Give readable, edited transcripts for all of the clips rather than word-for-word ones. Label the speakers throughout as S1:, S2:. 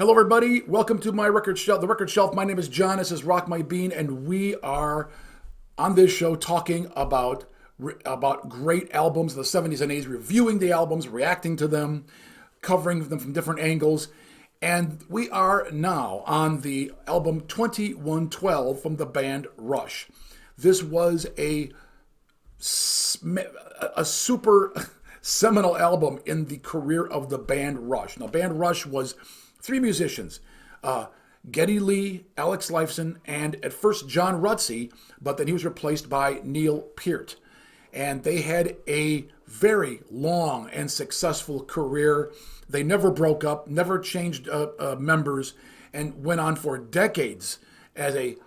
S1: Hello, everybody. Welcome to my record shelf. The record shelf. My name is John. This is Rock My Bean, and we are on this show talking about great albums of the '70s and '80s, reviewing the albums, reacting to them, covering them from different angles. And we are now on the album 2112 from the band Rush. This was a super seminal album in the career of the band Rush. Now, band Rush was three musicians, Geddy Lee, Alex Lifeson, and at first John Rutsey, but then he was replaced by Neil Peart. And they had a very long and successful career. They never broke up, never changed members, and went on for decades as a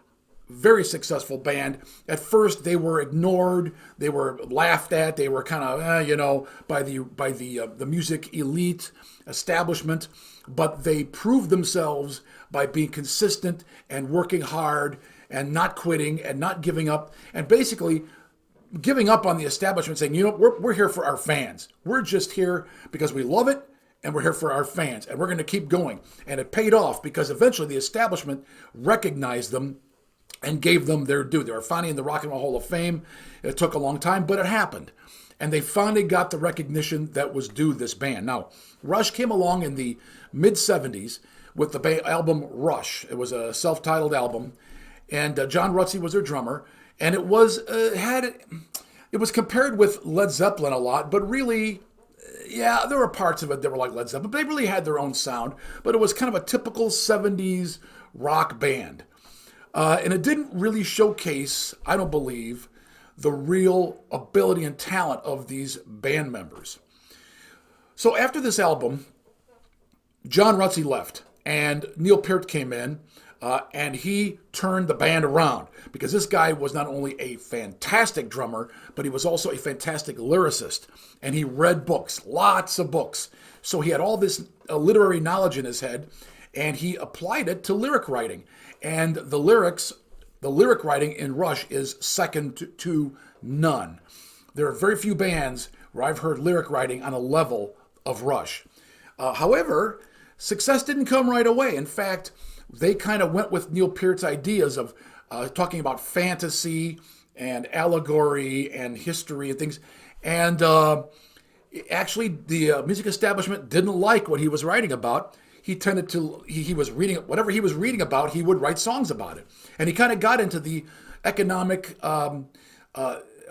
S1: very successful band. At first, they were ignored, they were laughed at, they were kind of, by the music elite establishment. But they proved themselves by being consistent and working hard and not quitting and not giving up, and basically giving up on the establishment, saying, we're here for our fans. We're just here because we love it, and we're here for our fans, and we're going to keep going. And it paid off because eventually the establishment recognized them and gave them their due. They were finally in the Rock and Roll Hall of Fame. It took a long time, but it happened. And they finally got the recognition that was due this band. Now, Rush came along in the mid-'70s with the album Rush. It was a self-titled album, and John Rutsey was their drummer. And it was compared with Led Zeppelin a lot, but really, yeah, there were parts of it that were like Led Zeppelin. But they really had their own sound, but it was kind of a typical '70s rock band. And it didn't really showcase, I don't believe, the real ability and talent of these band members. So after this album, John Rutsey left, and Neil Peart came in, and he turned the band around, because this guy was not only a fantastic drummer, but he was also a fantastic lyricist, and he read books, lots of books. So he had all this literary knowledge in his head, and he applied it to lyric writing. And the lyric writing in Rush is second to none. There are very few bands where I've heard lyric writing on a level of Rush. However, success didn't come right away. In fact, they kind of went with Neil Peart's ideas of talking about fantasy and allegory and history and things. And actually, the music establishment didn't like what he was writing about. He tended to, he was reading, whatever he was reading about, he would write songs about it. And he kind of got into the economic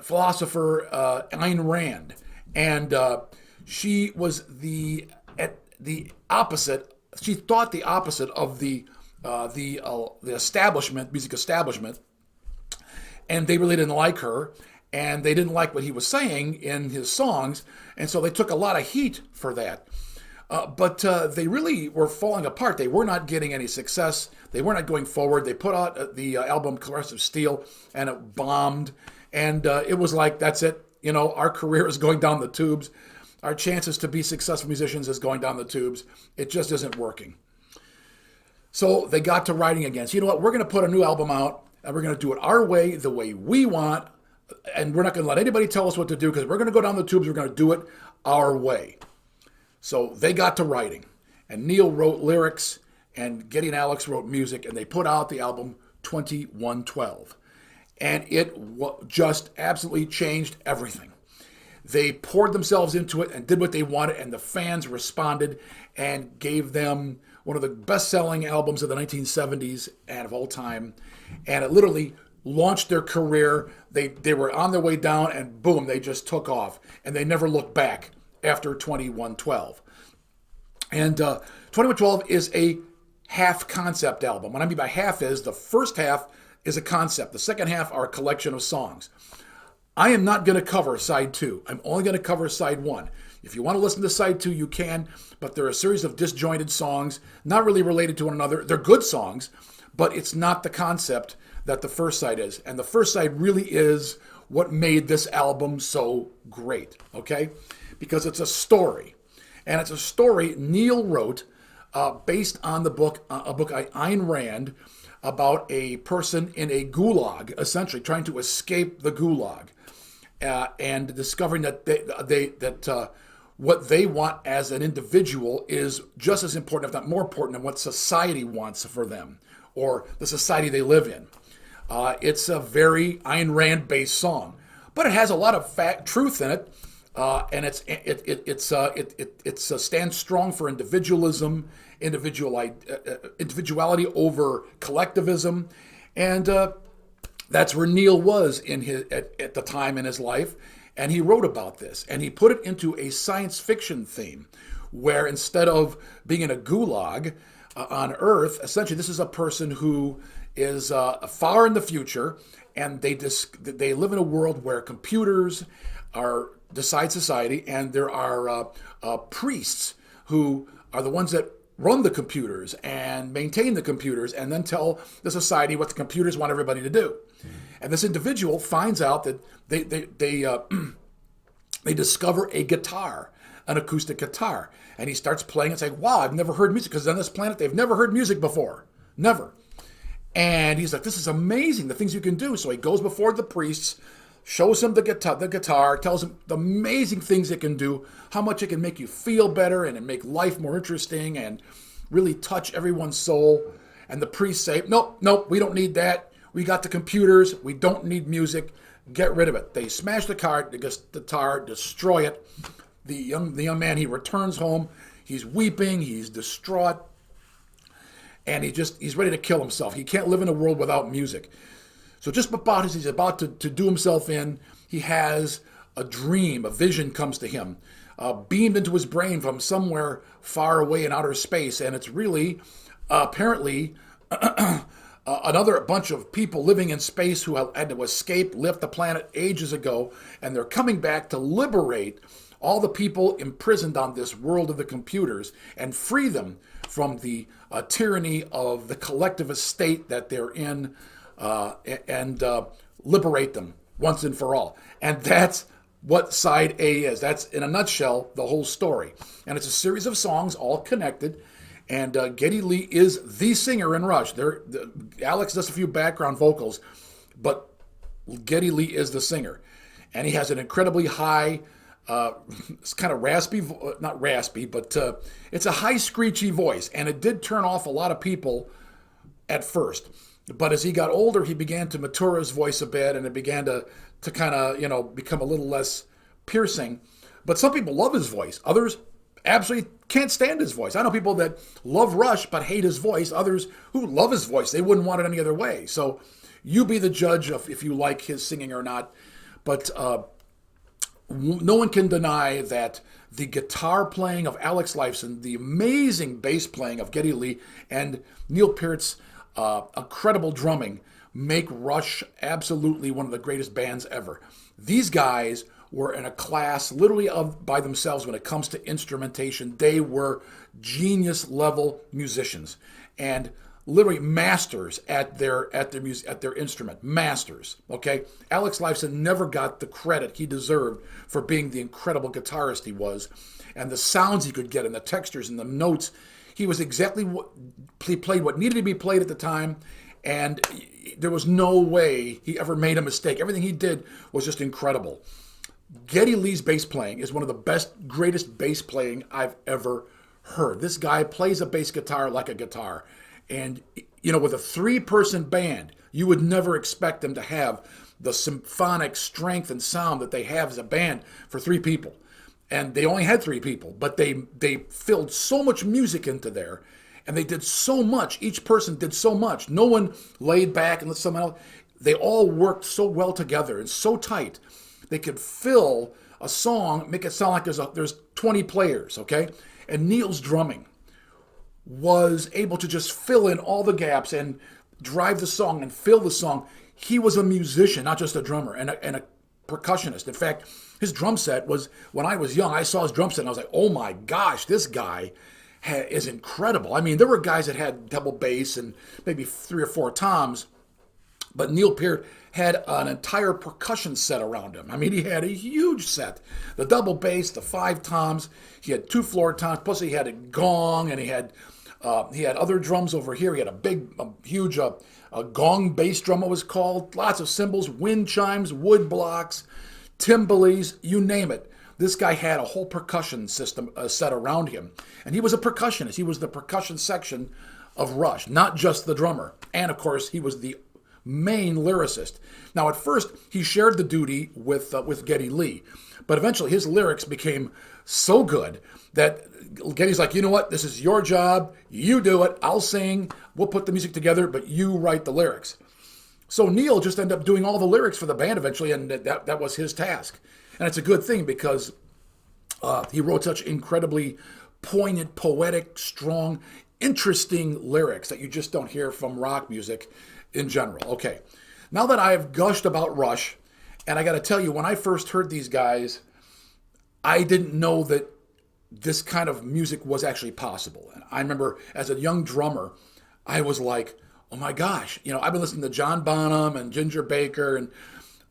S1: philosopher Ayn Rand. And she was the opposite, she thought the opposite of the establishment, music establishment. And they really didn't like her. And they didn't like what he was saying in his songs. And so they took a lot of heat for that. But they really were falling apart. They were not getting any success. They were not going forward. They put out the album Caressive Steel, and it bombed. And it was like, that's it. Our career is going down the tubes. Our chances to be successful musicians is going down the tubes. It just isn't working. So they got to writing again. So you know what? We're going to put a new album out, and we're going to do it our way, the way we want. And we're not going to let anybody tell us what to do, because we're going to go down the tubes. We're going to do it our way. So they got to writing, and Neil wrote lyrics, and Geddy and Alex wrote music, and they put out the album 2112. And it just absolutely changed everything. They poured themselves into it and did what they wanted, and the fans responded and gave them one of the best-selling albums of the 1970s and of all time. And it literally launched their career. They were on their way down, and boom, they just took off, and they never looked back after 2112. And 2112 is a half concept album. What I mean by half is the first half is a concept. The second half are a collection of songs. I am not going to cover side 2. I'm only going to cover side 1. If you want to listen to side 2, you can, but they're a series of disjointed songs, not really related to one another. They're good songs, but it's not the concept that the first side is. And the first side really is what made this album so great, okay? Because it's a story. And it's a story Neil wrote based on a book by Ayn Rand about a person in a gulag, essentially trying to escape the gulag, and discovering that what they want as an individual is just as important, if not more important, than what society wants for them or the society they live in. It's a very Ayn Rand based song, but it has a lot of truth in it, and it stands strong for individualism, individuality over collectivism, and that's where Neil was at the time in his life. And he wrote about this, and he put it into a science fiction theme, where instead of being in a gulag on Earth, essentially this is a person who is far in the future, and they live in a world where computers decide society, and there are priests who are the ones that run the computers and maintain the computers, and then tell the society what the computers want everybody to do. And this individual finds out that they discover a guitar, an acoustic guitar, and he starts playing. It's like, wow, I've never heard music, because on this planet they've never heard music before, never. And he's like, this is amazing, the things you can do. So he goes before the priests, shows him the guitar, tells him the amazing things it can do, how much it can make you feel better and make life more interesting and really touch everyone's soul. And the priests say, nope, we don't need that. We got the computers. We don't need music. Get rid of it. They smash the guitar, destroy it. The young man, he returns home. He's weeping. He's distraught. And he's ready to kill himself. He can't live in a world without music. So just about as he's about to do himself in, he has a dream, a vision comes to him, beamed into his brain from somewhere far away in outer space. And it's really, apparently, another bunch of people living in space who had to escape, left the planet ages ago, and they're coming back to liberate all the people imprisoned on this world of the computers and free them from the tyranny of the collectivist state that they're in, and liberate them once and for all. And that's what side A is. That's, in a nutshell, the whole story. And it's a series of songs all connected. And Geddy Lee is the singer in Rush. Alex does a few background vocals, but Geddy Lee is the singer. And he has an incredibly high, it's kind of raspy, not raspy, but it's a high screechy voice. And it did turn off a lot of people at first. But as he got older, he began to mature his voice a bit, and it began to kind of, become a little less piercing. But some people love his voice. Others absolutely can't stand his voice. I know people that love Rush but hate his voice. Others who love his voice. They wouldn't want it any other way. So you be the judge of if you like his singing or not. But no one can deny that the guitar playing of Alex Lifeson, the amazing bass playing of Geddy Lee, and Neil Peart's incredible drumming make Rush absolutely one of the greatest bands ever. These guys were in a class literally by themselves when it comes to instrumentation. They were genius level musicians and literally masters at their instrument. Masters, okay? Alex Lifeson never got the credit he deserved for being the incredible guitarist he was, and the sounds he could get and the textures and the notes. He was exactly he played what needed to be played at the time, and there was no way he ever made a mistake. Everything he did was just incredible. Geddy Lee's bass playing is one of the greatest bass playing I've ever heard. This guy plays a bass guitar like a guitar. And, with a 3-person band, you would never expect them to have the symphonic strength and sound that they have as a band for 3 people. And they only had 3 people, but they filled so much music into there, and they did so much. Each person did so much. No one laid back and let someone else. They all worked so well together and so tight. They could fill a song, make it sound like there's 20 players, okay? And Neil's drumming was able to just fill in all the gaps and drive the song and fill the song. He was a musician, not just a drummer, and a percussionist. In fact, his drum set was, when I was young, I saw his drum set and I was like, oh my gosh, this guy is incredible. I mean, there were guys that had double bass and maybe 3 or 4 toms, but Neil Peart had an entire percussion set around him. I mean, he had a huge set. The double bass, the 5 toms, he had 2 floor toms, plus he had a gong, and he had other drums over here. He had a huge gong bass drum, it was called. Lots of cymbals, wind chimes, wood blocks, timbales, you name it. this guy had a whole percussion system set around him. And he was a percussionist. He was the percussion section of Rush, not just the drummer. And of course, he was the main lyricist. Now, at first, he shared the duty with Geddy Lee. But eventually, his lyrics became so good that Geddy's like, you know what? This is your job. You do it. I'll sing. We'll put the music together, but you write the lyrics. So Neil just ended up doing all the lyrics for the band eventually, and that was his task. And it's a good thing because he wrote such incredibly poignant, poetic, strong, interesting lyrics that you just don't hear from rock music in general. Okay, now that I've gushed about Rush, and I got to tell you, when I first heard these guys, I didn't know that this kind of music was actually possible. And I remember as a young drummer, I was like, oh my gosh, I've been listening to John Bonham and Ginger Baker and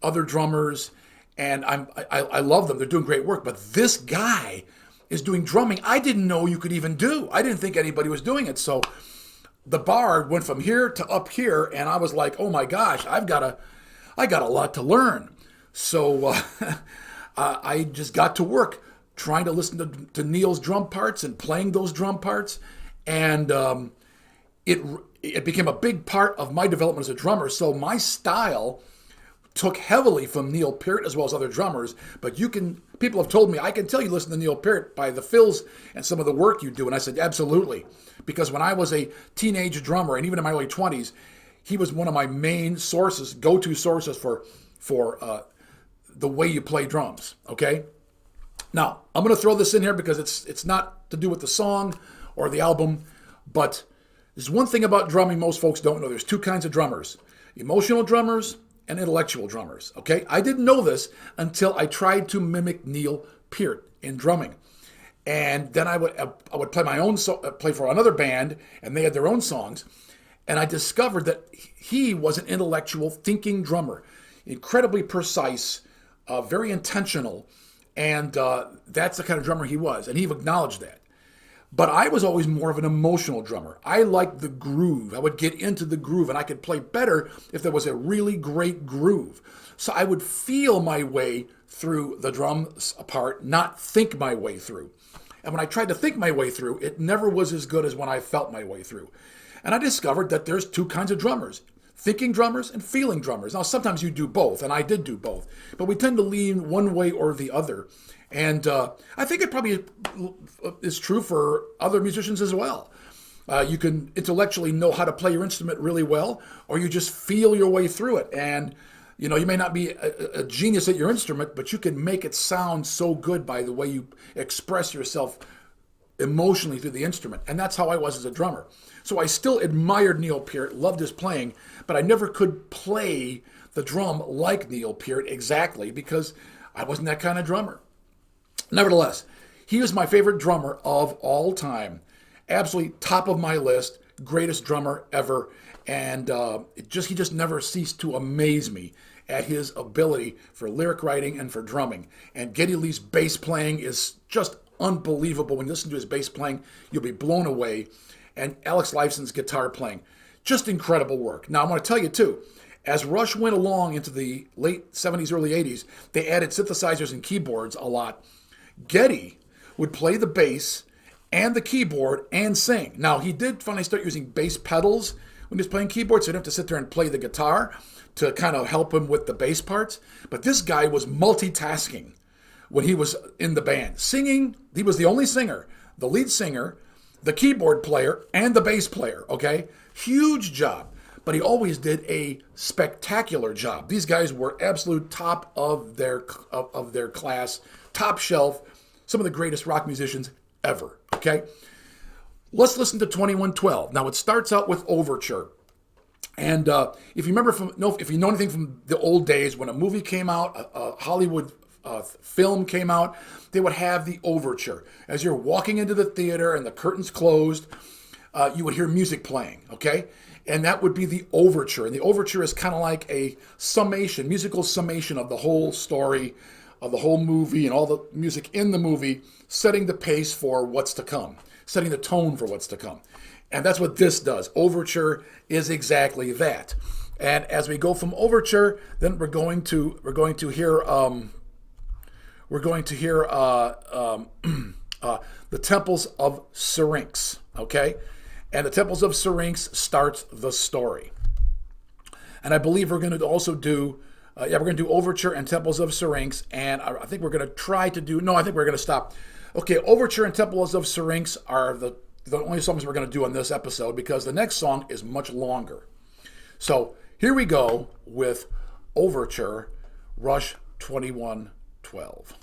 S1: other drummers, and I love them. They're doing great work. But this guy is doing drumming I didn't know you could even do. I didn't think anybody was doing it. So the bar went from here to up here, and I was like, oh my gosh, I got a lot to learn. So I just got to work trying to listen to Neil's drum parts and playing those drum parts, and it became a big part of my development as a drummer. So my style took heavily from Neil Peart as well as other drummers. But people have told me, I can tell you listen to Neil Peart by the fills and some of the work you do. And I said, absolutely. Because when I was a teenage drummer, and even in my early 20s, he was one of my main sources, go-to sources for the way you play drums, okay? Now, I'm going to throw this in here because it's not to do with the song or the album, but there's one thing about drumming most folks don't know. There's two kinds of drummers, emotional drummers and intellectual drummers, okay? I didn't know this until I tried to mimic Neil Peart in drumming. And then I would play my own play for another band, and they had their own songs, and I discovered that he was an intellectual thinking drummer, incredibly precise, very intentional, and that's the kind of drummer he was, and he acknowledged that. But I was always more of an emotional drummer. I liked the groove. I would get into the groove, and I could play better if there was a really great groove. So I would feel my way through the drums part, not think my way through. And when I tried to think my way through, it never was as good as when I felt my way through. And I discovered that there's two kinds of drummers, thinking drummers and feeling drummers. Now, sometimes you do both, and I did do both, but we tend to lean one way or the other. And I think it probably is true for other musicians as well. You can intellectually know how to play your instrument really well, or you just feel your way through it. And, you may not be a genius at your instrument, but you can make it sound so good by the way you express yourself emotionally through the instrument. And that's how I was as a drummer. So I still admired Neil Peart, loved his playing, but I never could play the drum like Neil Peart exactly because I wasn't that kind of drummer. Nevertheless, he was my favorite drummer of all time. Absolutely top of my list, greatest drummer ever. And he just never ceased to amaze me at his ability for lyric writing and for drumming. And Geddy Lee's bass playing is just unbelievable. When you listen to his bass playing, you'll be blown away. And Alex Lifeson's guitar playing, just incredible work. Now, I want to tell you, too, as Rush went along into the late 70s, early 80s, they added synthesizers and keyboards a lot. Geddy would play the bass and the keyboard and sing. Now, he did finally start using bass pedals when he was playing keyboard, so he didn't have to sit there and play the guitar to kind of help him with the bass parts. But this guy was multitasking when he was in the band. Singing, he was the only singer, the lead singer, the keyboard player, and the bass player, okay? Huge job. But he always did a spectacular job. These guys were absolute top of their class, top shelf, some of the greatest rock musicians ever, okay? Let's listen to 2112. Now, it starts out with Overture. And if you know anything from the old days, when a movie came out, a Hollywood film came out, they would have the Overture. As you're walking into the theater and the curtains closed, you would hear music playing, okay? And that would be the Overture. And the Overture is kind of like a summation, musical summation of the whole story, of the whole movie and all the music in the movie, setting the pace for what's to come, setting the tone for what's to come. And that's what this does. Overture is exactly that. And as we go from Overture, then we're going to hear we're going to hear the Temples of Syrinx, okay? And the Temples of Syrinx starts the story. And I believe we're going to also do, we're going to do Overture and Temples of Syrinx, and I think we're going to try to do, no, I think we're going to stop. Okay, Overture and Temples of Syrinx are the only songs we're going to do on this episode because the next song is much longer. So here we go with Overture, Rush 2112.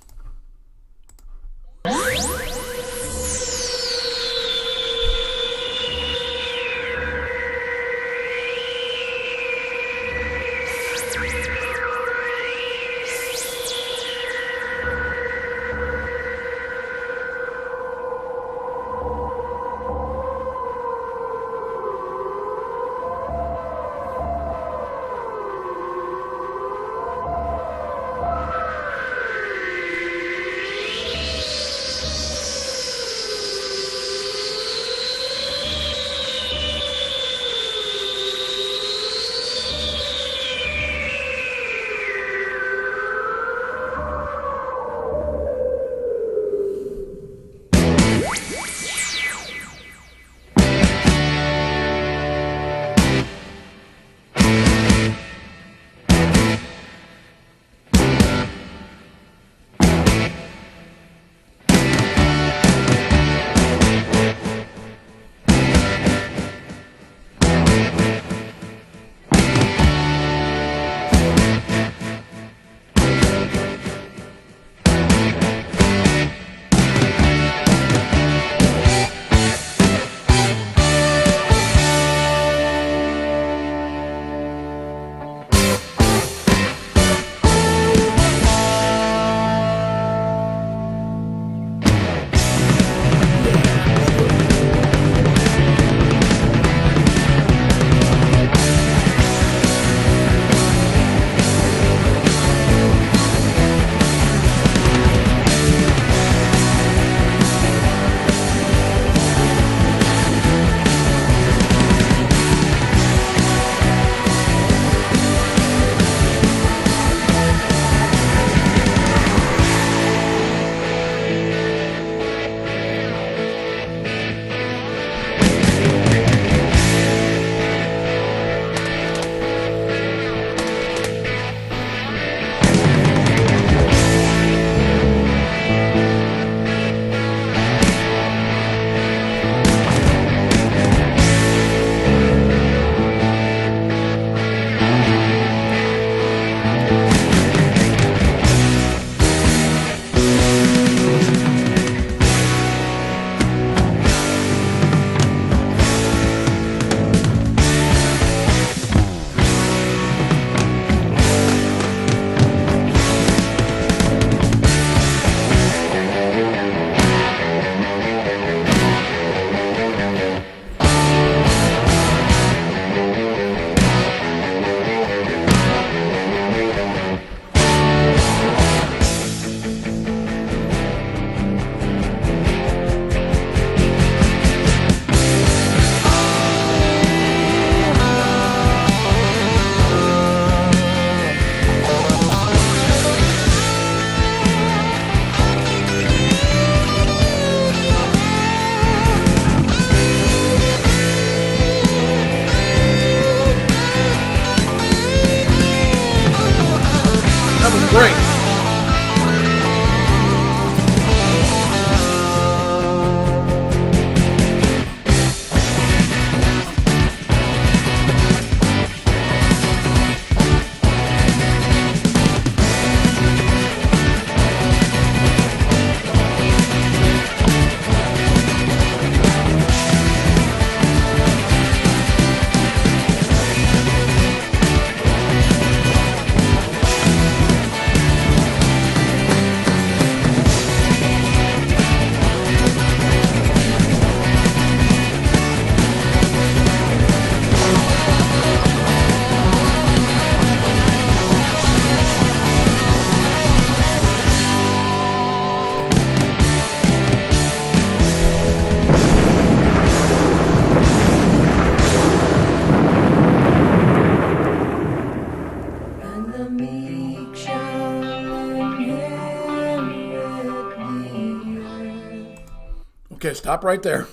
S1: Okay, stop right there.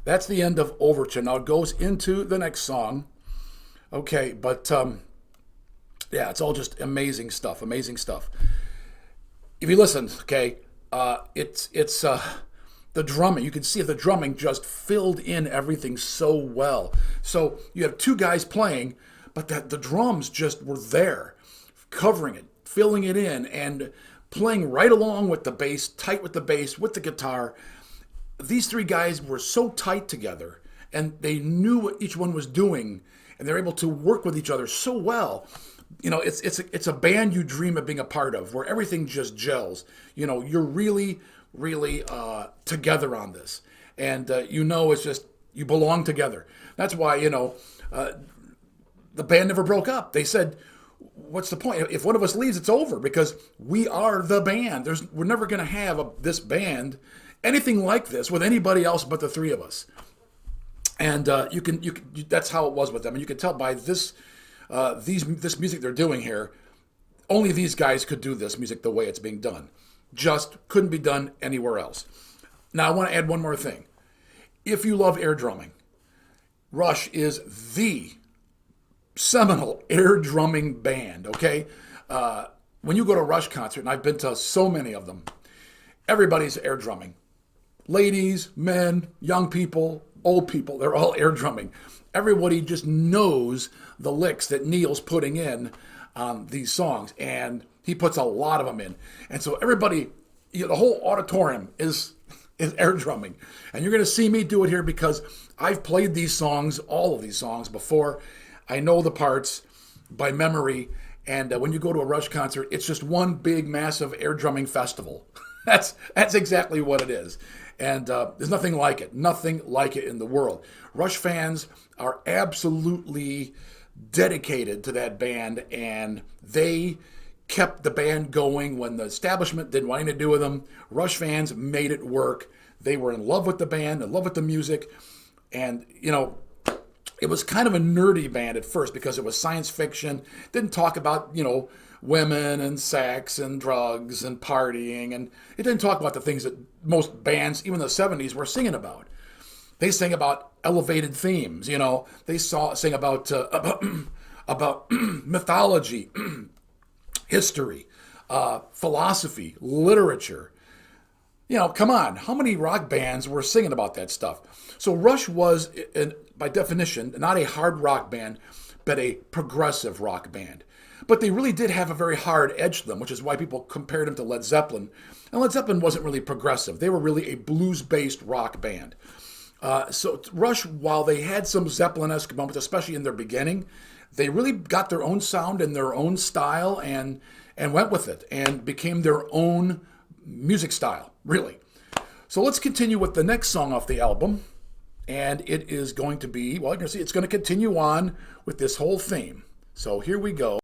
S1: That's the end of Overture. Now it goes into the next song. Okay, but yeah, it's all just amazing stuff. Amazing stuff. If you listen, okay, it's the drumming. You can see the drumming just filled in everything so well. So you have two guys playing, but the drums just were there, covering it, filling it in, and playing right along with the bass, tight with the bass, with the guitar. These three guys were so tight together, and they knew what each one was doing, and they're able to work with each other so well. You know, it's a band you dream of being a part of, where everything just gels. You know, you're really, really together on this, and you know, it's just you belong together. That's why, you know, the band never broke up. They said, what's the point? If one of us leaves, it's over, because we are the band. We're never going to have this band, anything like this, with anybody else but the three of us. And that's how it was with them. And you can tell by this music they're doing here, only these guys could do this music the way it's being done. Just couldn't be done anywhere else. Now I want to add one more thing. If you love air drumming, Rush is the seminal air drumming band, okay? When you go to a Rush concert, and I've been to so many of them, everybody's air drumming. Ladies, men, young people, old people, they're all air drumming. Everybody just knows the licks that Neil's putting in on these songs, and he puts a lot of them in. And so everybody, the whole auditorium is air drumming. And you're going to see me do it here because I've played these songs, all of these songs before. I know the parts by memory. And when you go to a Rush concert, it's just one big, massive air drumming festival. That's exactly what it is. And there's nothing like it in the world. Rush fans are absolutely dedicated to that band, and they kept the band going when the establishment didn't want anything to do with them. Rush fans made it work. They were in love with the band, in love with the music, and, you know, it was kind of a nerdy band at first because it was science fiction. Didn't talk about, you know, women and sex and drugs and partying, and it didn't talk about the things that most bands, even in the 70s, were singing about. They sang about elevated themes, you know. They sing about about mythology, history, philosophy, literature. You know, come on, how many rock bands were singing about that stuff? So Rush was, by definition, not a hard rock band, but a progressive rock band. But they really did have a very hard edge to them, which is why people compared them to Led Zeppelin. And Led Zeppelin wasn't really progressive. They were really a blues-based rock band. So Rush, while they had some Zeppelin-esque moments, especially in their beginning, they really got their own sound and their own style and went with it and became their own music style, really. So let's continue with the next song off the album. And it is going to be, well, you're going to see it's going to continue on with this whole theme. So here we go.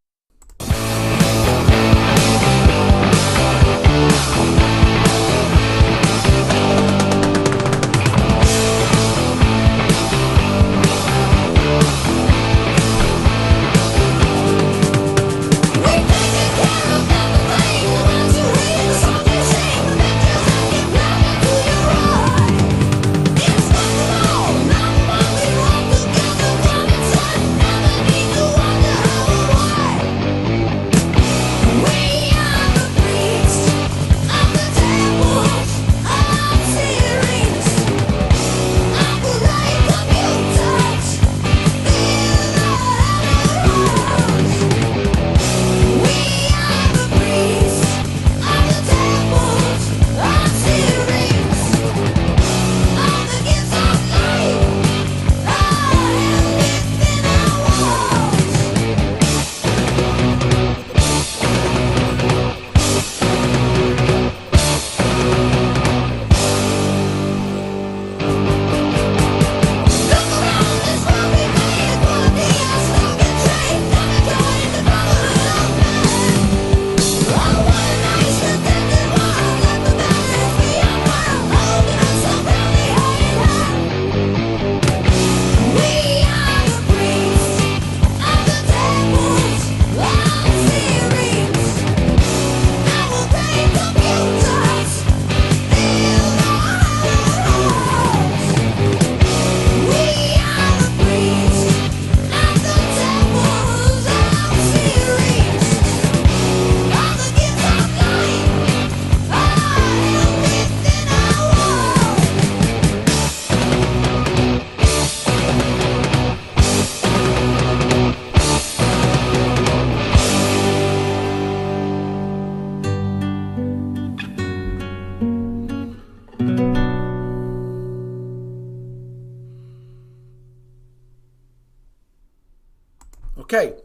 S1: Okay,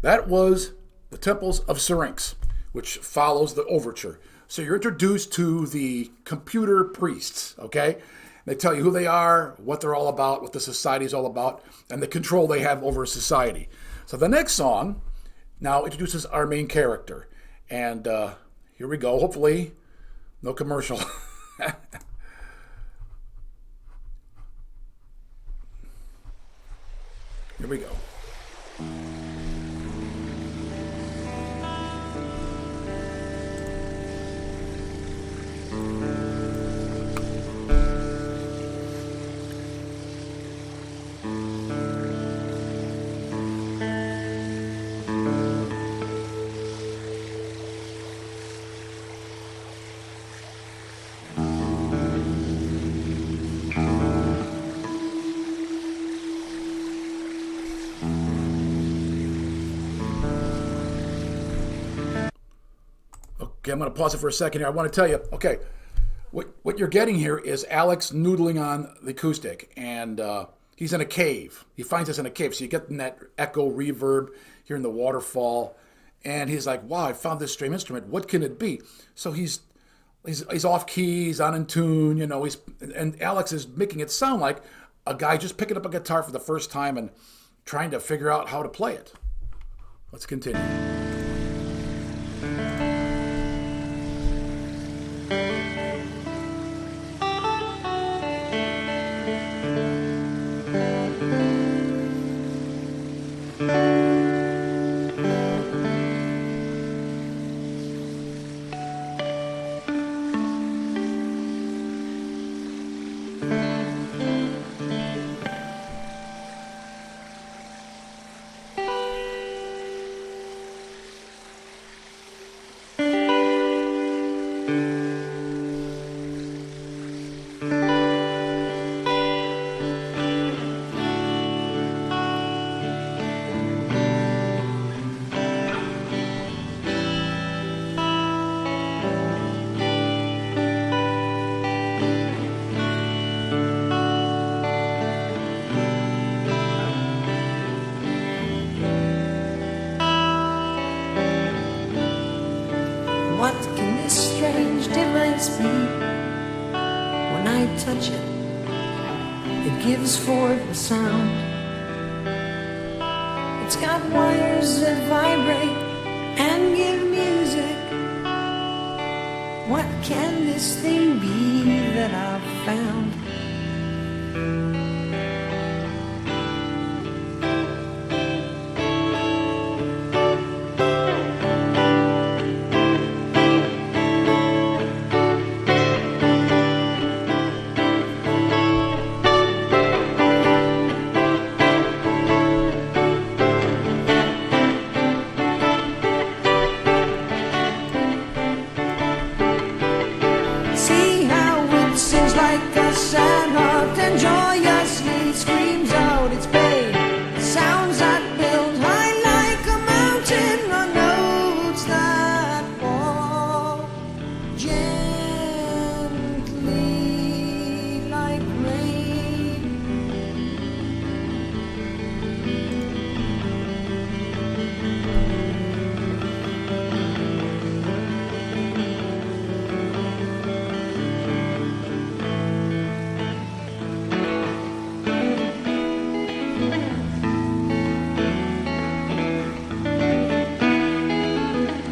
S1: that was the Temples of Syrinx, which follows the overture. So you're introduced to the computer priests, okay? They tell you who they are, what they're all about, what the society is all about, and the control they have over society. So the next song now introduces our main character. And here we go. Hopefully, no commercial. Here we go. Okay, I'm going to pause it for a second here. I want to tell you, okay, what you're getting here is Alex noodling on the acoustic, and he's in a cave. He finds us in a cave, so you get that echo reverb here in the waterfall, and he's like, wow, I found this strange instrument. What can it be? So he's off key, he's on in tune, you know, and Alex is making it sound like a guy just picking up a guitar for the first time and trying to figure out how to play it. Let's continue.
S2: What can this strange device be? When I touch it, it gives forth a sound. It's got wires that vibrate and give music. What can this thing be that I've found? See how it sings like a sad heart and joyously screams out its pain. Sounds that build high like a mountain on notes that fall gently like rain.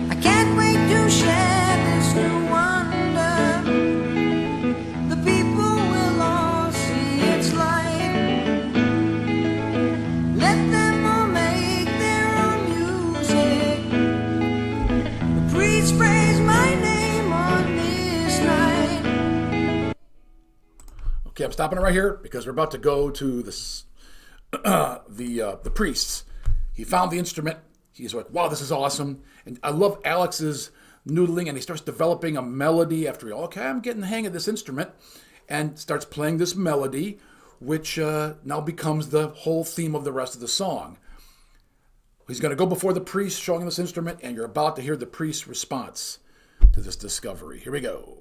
S2: I can't wait to share this new wonder. The people will all see its light. Let them all make their own music. The priest praise my name on this night.
S1: Okay, I'm stopping it right here because we're about to go to this, the priests. He found the instrument. He's like, wow, this is awesome. And I love Alex's noodling, and he starts developing a melody after, okay, I'm getting the hang of this instrument, and starts playing this melody, which now becomes the whole theme of the rest of the song. He's going to go before the priest showing him this instrument, and you're about to hear the priest's response to this discovery. Here we go.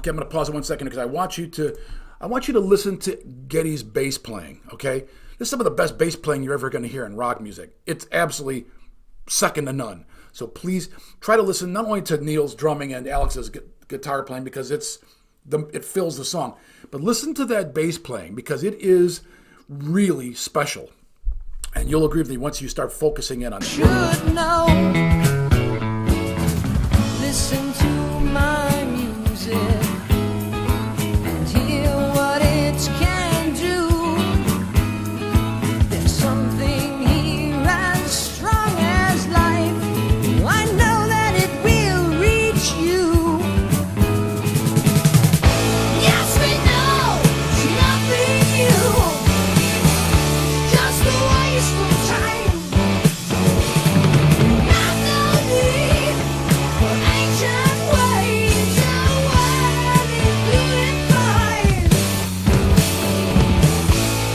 S1: Okay, I'm going to pause it 1 second because I want you to listen to Geddy's bass playing. Okay, this is some of the best bass playing you're ever going to hear in rock music. It's absolutely second to none. So please try to listen not only to Neil's drumming and Alex's guitar playing because it fills the song, but listen to that bass playing because it is really special. And you'll agree with me once you start focusing in on it.
S2: Should know. Listen to my music and hear what it can do. There's something here as strong as life. I know that it will reach you. Yes, we know it's nothing new, just a waste of time. Not no need for ancient ways and what is doing fine.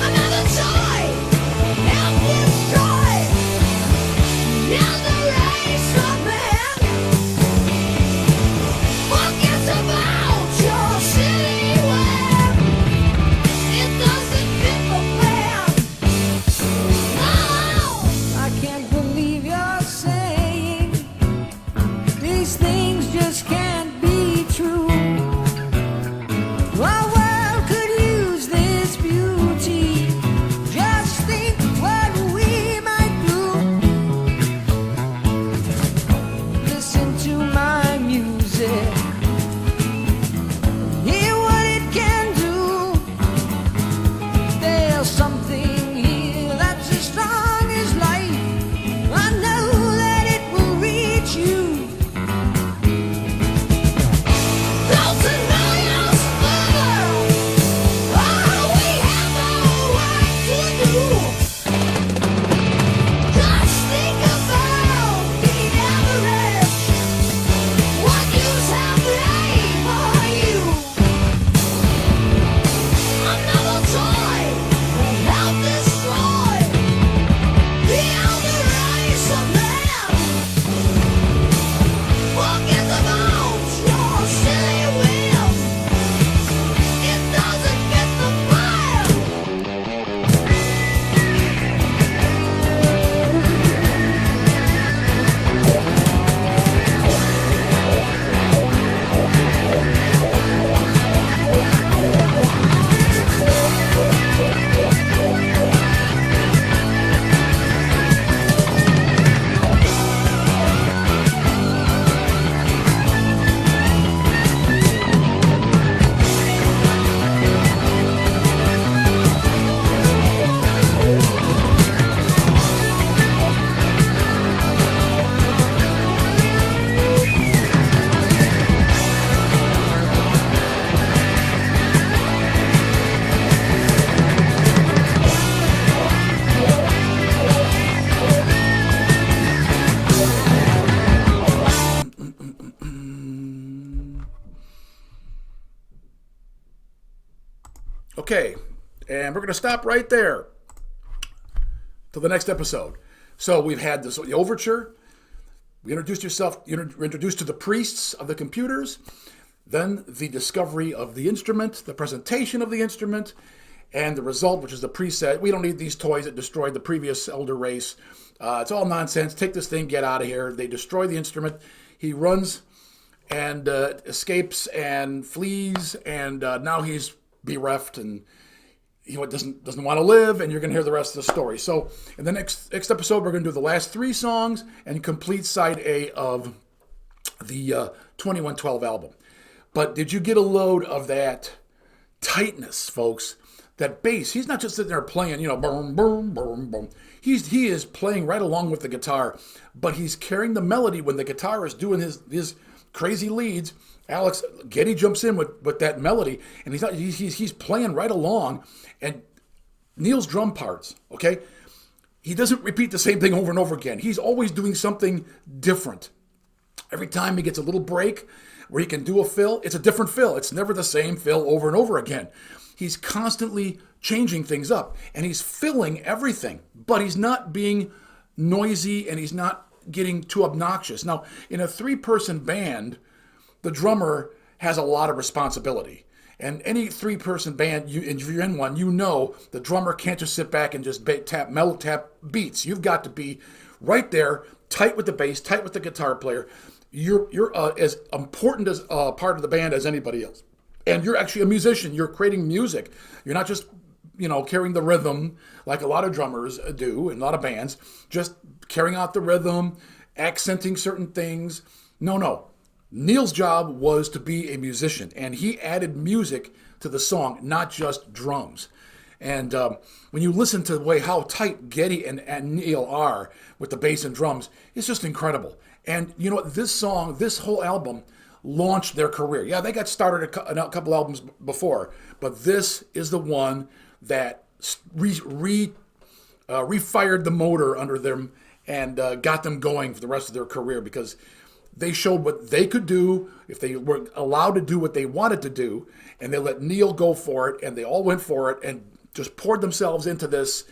S2: Another toy, help destroy. Now the race of man forgets about your silly web. It doesn't fit the plan. No, I can't believe you're saying these things just can't be true. Our world could use this beauty. Just think what we might do. Listen to my music. Hear what it can do. There's something here that's as strong as life. I know that it will reach you. Those a million further. Oh, we have no right to do. Just think about the average. What use have they for you? Another toy will help destroy the elder race of man. Forget about your silly will. It doesn't fit the plan.
S1: Okay, and we're going to stop right there till the next episode. So we've had the overture. We introduced you're introduced to the priests of the computers, then the discovery of the instrument, the presentation of the instrument, and the result, which is the preset. We don't need these toys that destroyed the previous elder race. It's all nonsense. Take this thing, get out of here. They destroy the instrument. He runs and escapes and flees, and now he's bereft and doesn't want to live, and you're going to hear the rest of the story. So in the next episode, we're going to do the last 3 songs and complete side A of the 2112 album. But did you get a load of that tightness, folks? That bass. He's not just sitting there playing, boom, boom, boom, boom. He is playing right along with the guitar, but he's carrying the melody when the guitar is doing his crazy leads. Geddy jumps in with that melody, and he's playing right along. And Neil's drum parts, okay, he doesn't repeat the same thing over and over again. He's always doing something different. Every time he gets a little break where he can do a fill, it's a different fill. It's never the same fill over and over again. He's constantly changing things up, and he's filling everything, but he's not being noisy, and he's not getting too obnoxious. Now, in a 3-person band, the drummer has a lot of responsibility. And any three-person band, if you're in one, you know the drummer can't just sit back and just mellow tap beats. You've got to be right there, tight with the bass, tight with the guitar player. You're as important as part of the band as anybody else. And you're actually a musician. You're creating music. You're not just carrying the rhythm like a lot of drummers do in a lot of bands, just carrying out the rhythm, accenting certain things. No. Neil's job was to be a musician, and he added music to the song, not just drums. And when you listen to the way how tight Geddy and Neil are with the bass and drums, it's just incredible. And you know what? This song, this whole album, launched their career. Yeah, they got started a couple albums before, but this is the one that refired the motor under them and got them going for the rest of their career, because they showed what they could do if they were allowed to do what they wanted to do, and they let Neil go for it, and they all went for it and just poured themselves into this,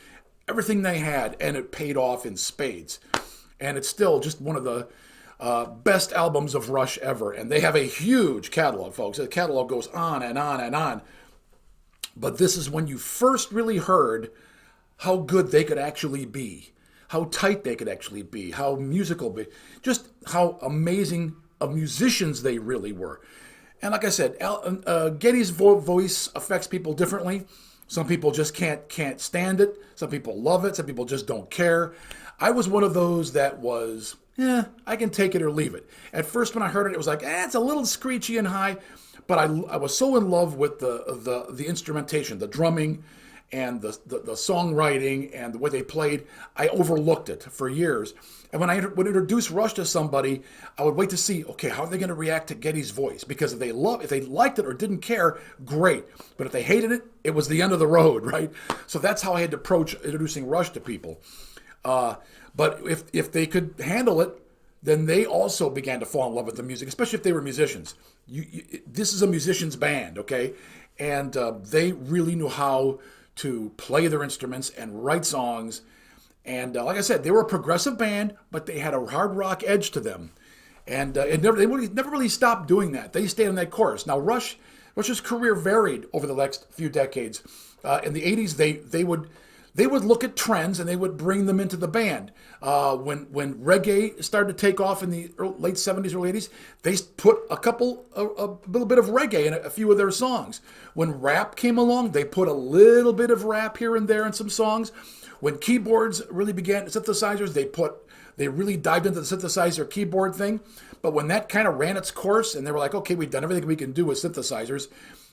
S1: everything they had, and it paid off in spades. And it's still just one of the best albums of Rush ever. And they have a huge catalog, folks. The catalog goes on and on and on. But this is when you first really heard how good they could actually be, how tight they could actually be, how musical, just how amazing of musicians they really were. And like I said, Geddy's voice affects people differently. Some people just can't stand it. Some people love it. Some people just don't care. I was one of those that was, I can take it or leave it. At first when I heard it, it was like, it's a little screechy and high. But I was so in love with the instrumentation, the drumming, and the songwriting and the way they played. I overlooked it for years. And when I would introduce Rush to somebody, I would wait to see, okay, how are they going to react to Geddy's voice? Because if they liked it or didn't care, great. But if they hated it, it was the end of the road, right? So that's how I had to approach introducing Rush to people. But if they could handle it, then they also began to fall in love with the music, especially if they were musicians. This is a musician's band, okay? And they really knew how to play their instruments and write songs. And like I said, they were a progressive band, but they had a hard rock edge to them. And they never really stopped doing that. They stayed on that course. Now, Rush's career varied over the next few decades. In the 80s, they would look at trends and they would bring them into the band. When reggae started to take off in the late 70s, early 80s, they put a little bit of reggae in a few of their songs. When rap came along, they put a little bit of rap here and there in some songs. When keyboards really began, synthesizers, they really dived into the synthesizer keyboard thing. But when that kind of ran its course and they were like, okay, we've done everything we can do with synthesizers,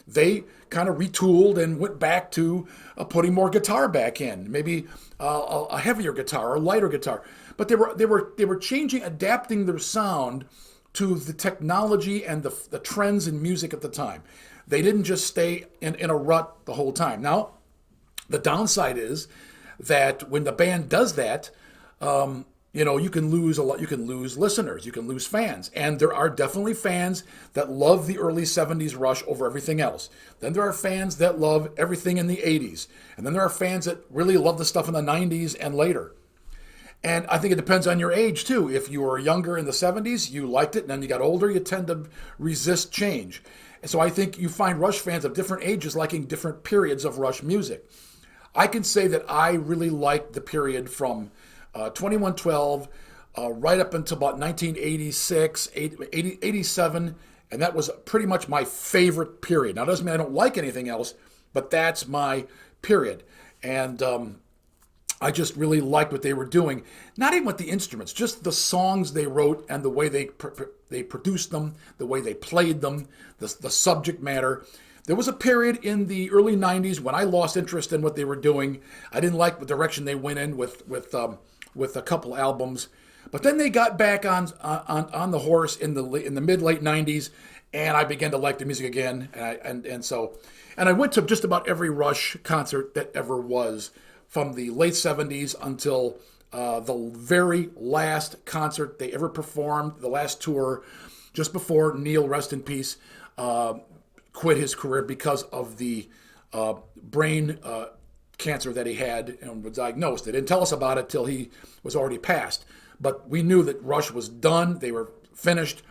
S1: they kind of retooled and went back to putting more guitar back in, maybe a heavier guitar or lighter guitar. But they were changing, adapting their sound to the technology and the trends in music at the time. They didn't just stay in a rut the whole time. Now, the downside is that when the band does that, you can lose a lot. You can lose listeners. You can lose fans. And there are definitely fans that love the early 70s Rush over everything else. Then there are fans that love everything in the 80s. And then there are fans that really love the stuff in the 90s and later. And I think it depends on your age, too. If you were younger in the 70s, you liked it. And then you got older, you tend to resist change. And so I think you find Rush fans of different ages liking different periods of Rush music. I can say that I really liked the period from 2112 right up until about 1986, 87, and that was pretty much my favorite period. Now, it doesn't mean I don't like anything else, but that's my period. And I just really liked what they were doing. Not even with the instruments, just the songs they wrote and the way they produced them, the way they played them, the subject matter. There was a period in the early 90s when I lost interest in what they were doing. I didn't like the direction they went in with a couple albums. But then they got back on the horse in the mid-late 90s, and I began to like the music again. And I went to just about every Rush concert that ever was, from the late 70s until the very last concert they ever performed, the last tour, just before Neil, rest in peace, quit his career because of the brain cancer that he had and was diagnosed. They didn't tell us about it till he was already passed. But we knew that Rush was done. They were finished.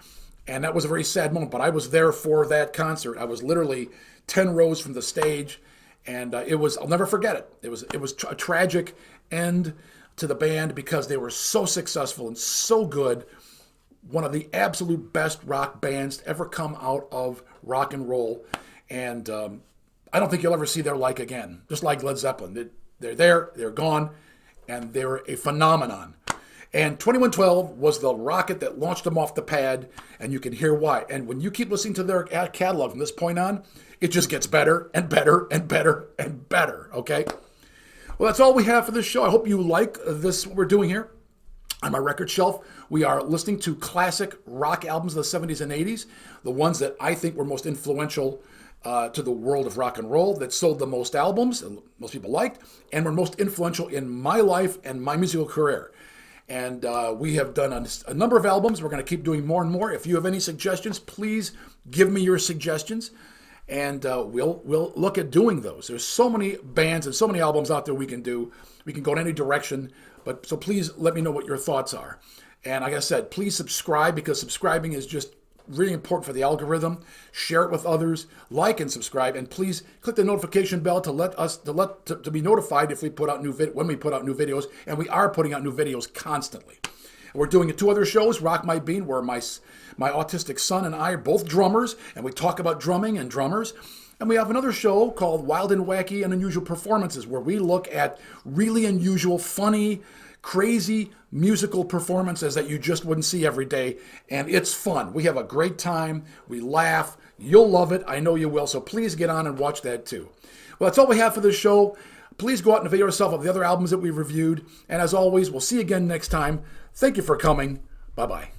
S1: And that was a very sad moment, but I was there for that concert. I was literally 10 rows from the stage, and I'll never forget it. It was a tragic end to the band because they were so successful and so good. One of the absolute best rock bands to ever come out of rock and roll. And I don't think you'll ever see their like again. Just like Led Zeppelin. They're there, they're gone, and they were a phenomenon. And 2112 was the rocket that launched them off the pad, and you can hear why. And when you keep listening to their catalog from this point on, it just gets better and better and better and better, okay? Well, that's all we have for this show. I hope you like this, what we're doing here. On my record shelf, we are listening to classic rock albums of the 70s and 80s, the ones that I think were most influential to the world of rock and roll, that sold the most albums, and most people liked, and were most influential in my life and my musical career. And we have done a number of albums. We're going to keep doing more and more. If you have any suggestions, please give me your suggestions, and we'll look at doing those. There's so many bands and so many albums out there we can do. We can go in any direction, but so please let me know what your thoughts are. And like I said, please subscribe, because subscribing is just really important for the algorithm. Share it with others, like and subscribe, and please click the notification bell to be notified if we put out when we put out new videos, and we are putting out new videos constantly. We're doing 2 other shows, Rock My Bean, where my autistic son and I are both drummers, and we talk about drumming and drummers. And we have another show called Wild and Wacky and Unusual Performances, where we look at really unusual, funny, crazy musical performances that you just wouldn't see every day. And it's fun. We have a great time. We laugh. You'll love it. I know you will. So please get on and watch that too. Well, that's all we have for this show. Please go out and avail yourself of the other albums that we've reviewed. And as always, we'll see you again next time. Thank you for coming. Bye-bye.